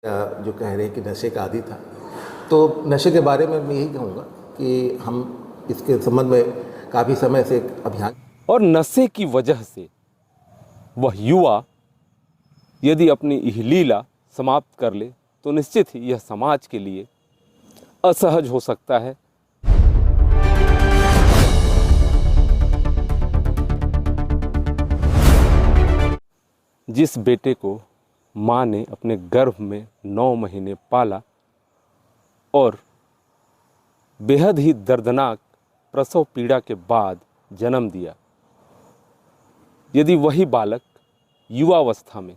जो कह रहे हैं कि नशे का आदी था, तो नशे के बारे में मैं यही कहूँगा कि हम इसके संबंध में काफ़ी समय से एक अभियान और नशे की वजह से वह युवा यदि अपनी यह लीला समाप्त कर ले तो निश्चित ही यह समाज के लिए असहज हो सकता है। जिस बेटे को माँ ने अपने गर्भ में 9 महीने पाला और बेहद ही दर्दनाक प्रसव पीड़ा के बाद जन्म दिया, यदि वही बालक युवावस्था में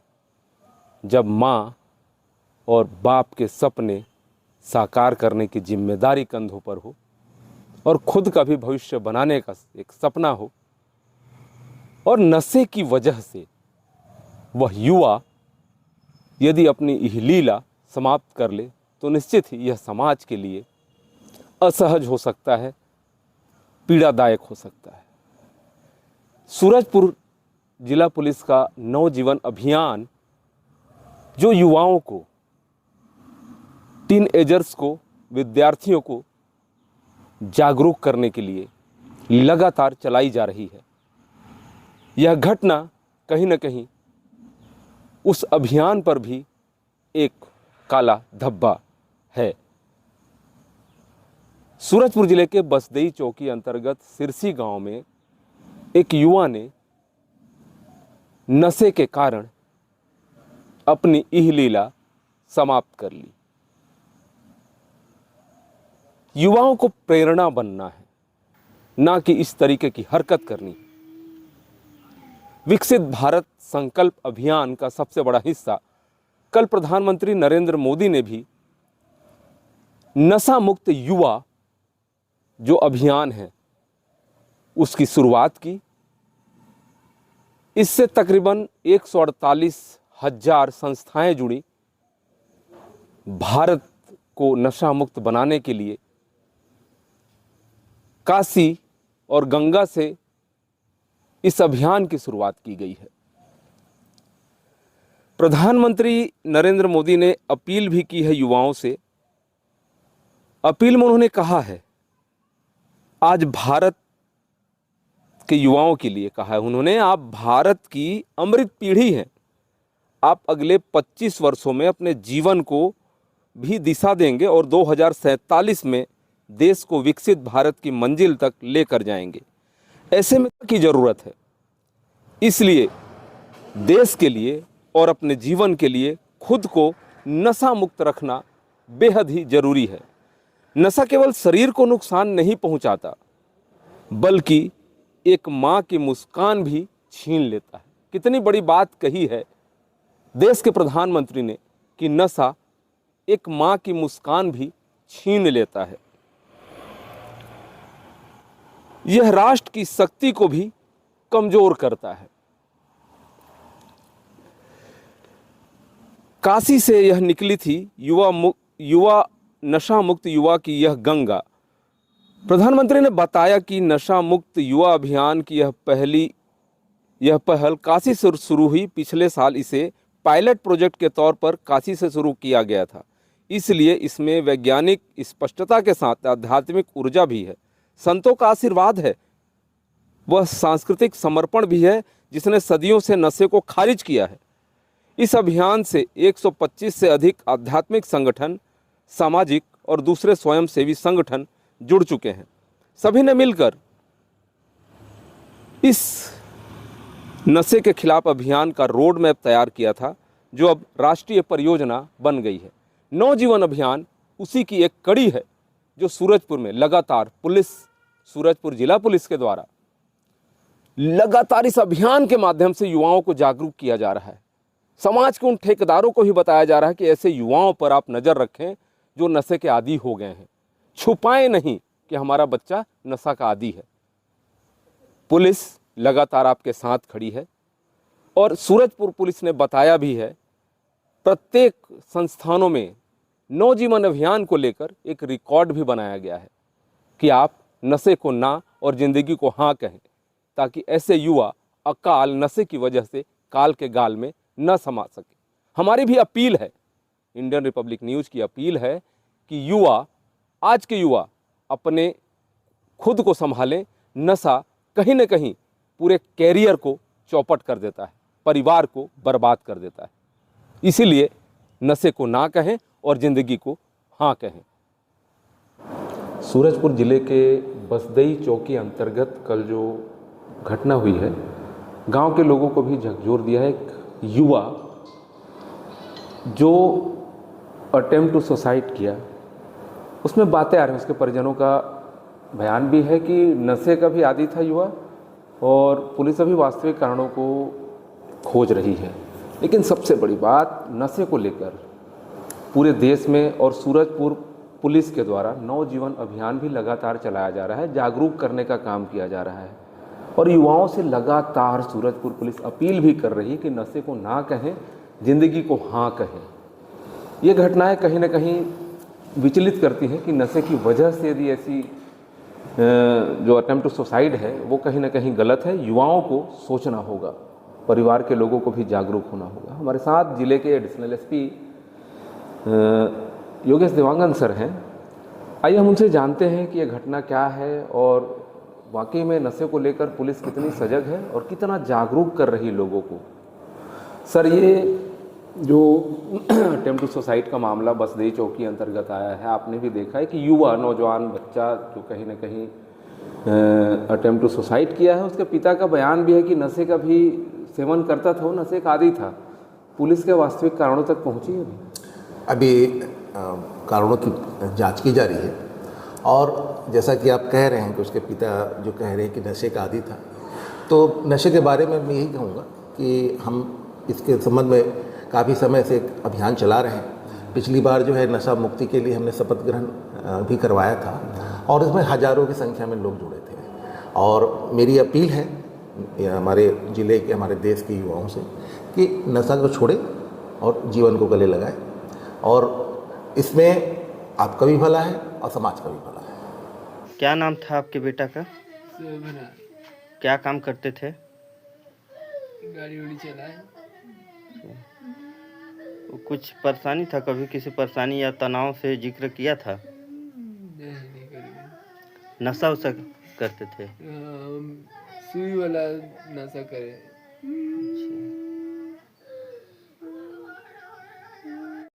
जब माँ और बाप के सपने साकार करने की जिम्मेदारी कंधों पर हो और खुद का भी भविष्य बनाने का एक सपना हो, और नशे की वजह से वह युवा यदि अपनी यह लीला समाप्त कर ले तो निश्चित ही यह समाज के लिए असहज हो सकता है, पीड़ादायक हो सकता है। सूरजपुर जिला पुलिस का नवजीवन अभियान जो युवाओं को, टीनएजर्स को, विद्यार्थियों को जागरूक करने के लिए लगातार चलाई जा रही है, यह घटना कहीं न कहीं उस अभियान पर भी एक काला धब्बा है। सूरजपुर जिले के बसदेई चौकी अंतर्गत सिरसी गांव में एक युवा ने नशे के कारण अपनी यह लीला समाप्त कर ली। युवाओं को प्रेरणा बनना है, ना कि इस तरीके की हरकत करनी। विकसित भारत संकल्प अभियान का सबसे बड़ा हिस्सा कल प्रधानमंत्री नरेंद्र मोदी ने भी नशा मुक्त युवा जो अभियान है उसकी शुरुआत की। इससे तकरीबन 148,000 संस्थाएं जुड़ी। भारत को नशा मुक्त बनाने के लिए काशी और गंगा से इस अभियान की शुरुआत की गई है। प्रधानमंत्री नरेंद्र मोदी ने अपील भी की है युवाओं से। अपील में उन्होंने कहा है, आज भारत के युवाओं के लिए कहा है उन्होंने, आप भारत की अमृत पीढ़ी हैं। आप अगले 25 वर्षों में अपने जीवन को भी दिशा देंगे और 2047 में देश को विकसित भारत की मंजिल तक लेकर जाएंगे। ऐसे में की जरूरत है। इसलिए देश के लिए और अपने जीवन के लिए खुद को नशा मुक्त रखना बेहद ही जरूरी है। नशा केवल शरीर को नुकसान नहीं पहुंचाता, बल्कि एक माँ की मुस्कान भी छीन लेता है। कितनी बड़ी बात कही है देश के प्रधानमंत्री ने कि नशा एक माँ की मुस्कान भी छीन लेता है। यह राष्ट्र की शक्ति को भी कमजोर करता है। काशी से यह निकली थी युवा नशा मुक्त युवा की यह गंगा। प्रधानमंत्री ने बताया कि नशा मुक्त युवा अभियान की यह पहल काशी से शुरू हुई। पिछले साल इसे पायलट प्रोजेक्ट के तौर पर काशी से शुरू किया गया था। इसलिए इसमें वैज्ञानिक स्पष्टता के साथ आध्यात्मिक ऊर्जा भी है, संतों का आशीर्वाद है, वह सांस्कृतिक समर्पण भी है जिसने सदियों से नशे को खारिज किया है। इस अभियान से 125 से अधिक आध्यात्मिक संगठन, सामाजिक और दूसरे स्वयंसेवी संगठन जुड़ चुके हैं। सभी ने मिलकर इस नशे के खिलाफ अभियान का रोड मैप तैयार किया था, जो अब राष्ट्रीय परियोजना बन गई है। नवजीवन अभियान उसी की एक कड़ी है, जो सूरजपुर में लगातार सूरजपुर जिला पुलिस के द्वारा लगातार इस अभियान के माध्यम से युवाओं को जागरूक किया जा रहा है। समाज के उन ठेकेदारों को भी बताया जा रहा है कि ऐसे युवाओं पर आप नज़र रखें जो नशे के आदी हो गए हैं। छुपाएं नहीं कि हमारा बच्चा नशा का आदी है। पुलिस लगातार आपके साथ खड़ी है और सूरजपुर पुलिस ने बताया भी है, प्रत्येक संस्थानों में नवजीवन अभियान को लेकर एक रिकॉर्ड भी बनाया गया है कि आप नशे को ना और जिंदगी को हाँ कहें, ताकि ऐसे युवा अकाल नशे की वजह से काल के गाल में न समा सके। हमारी भी अपील है इंडियन रिपब्लिक न्यूज़ की अपील है कि युवा, आज के युवा अपने खुद को संभालें। नशा कहीं न कहीं पूरे कैरियर को चौपट कर देता है, परिवार को बर्बाद कर देता है। इसीलिए नशे को ना कहें और ज़िंदगी को हाँ कहें। सूरजपुर जिले के बसदई चौकी अंतर्गत कल जो घटना हुई है, गांव के लोगों को भी झकझोर दिया है। एक युवा जो अटेम्प्ट टू सुसाइड किया, उसमें बातें आ रही हैं, उसके परिजनों का बयान भी है कि नशे का भी आदी था युवा और पुलिस अभी वास्तविक कारणों को खोज रही है। लेकिन सबसे बड़ी बात, नशे को लेकर पूरे देश में और सूरजपुर पुलिस के द्वारा नवजीवन अभियान भी लगातार चलाया जा रहा है, जागरूक करने का काम किया जा रहा है और युवाओं से लगातार सूरजपुर पुलिस अपील भी कर रही है कि नशे को ना कहें, ज़िंदगी को हाँ कहें। ये घटनाएं कहीं ना कहीं विचलित करती हैं कि नशे की वजह से यदि ऐसी जो अटेम्प्ट टू सुसाइड है वो कहीं ना कहीं गलत है। युवाओं को सोचना होगा, परिवार के लोगों को भी जागरूक होना होगा। हमारे साथ जिले के additional SP Yogesh Dewangan sir हैं। आइए हम उनसे जानते हैं कि ये घटना क्या है और वाकई में नशे को लेकर पुलिस कितनी सजग है और कितना जागरूक कर रही लोगों को। सर, ये जो अटेम्प्ट टू सुसाइड का मामला बसदई चौकी अंतर्गत आया है, आपने भी देखा है कि युवा नौजवान बच्चा जो कहीं ना कहीं अटेम्प्ट टू सुसाइड किया है, उसके पिता का बयान भी है कि नशे का भी सेवन करता था, वो नशे का आदी था। पुलिस के वास्तविक कारणों तक पहुंची है अभी कारणों की जांच की जा रही है और जैसा कि आप कह रहे हैं कि उसके पिता जो कह रहे हैं कि नशे का आदी था, तो नशे के बारे में मैं यही कहूँगा कि हम इसके संबंध में काफ़ी समय से एक अभियान चला रहे हैं। पिछली बार जो है नशा मुक्ति के लिए हमने शपथ ग्रहण भी करवाया था और इसमें हज़ारों की संख्या में लोग जुड़े थे और मेरी अपील है हमारे ज़िले के, हमारे देश के युवाओं से कि नशा को छोड़ें और जीवन को गले लगाएं और इसमें आपका भी भला है और समाज का भी भला है। क्या नाम था आपके बेटा का? क्या काम करते थे? गाड़ी उड़ी चलाए। कुछ परेशानी था, कभी किसी परेशानी या तनाव से जिक्र किया था? नहीं करेंगे। नशा उशा करते थे? सुई वाला नशा करे।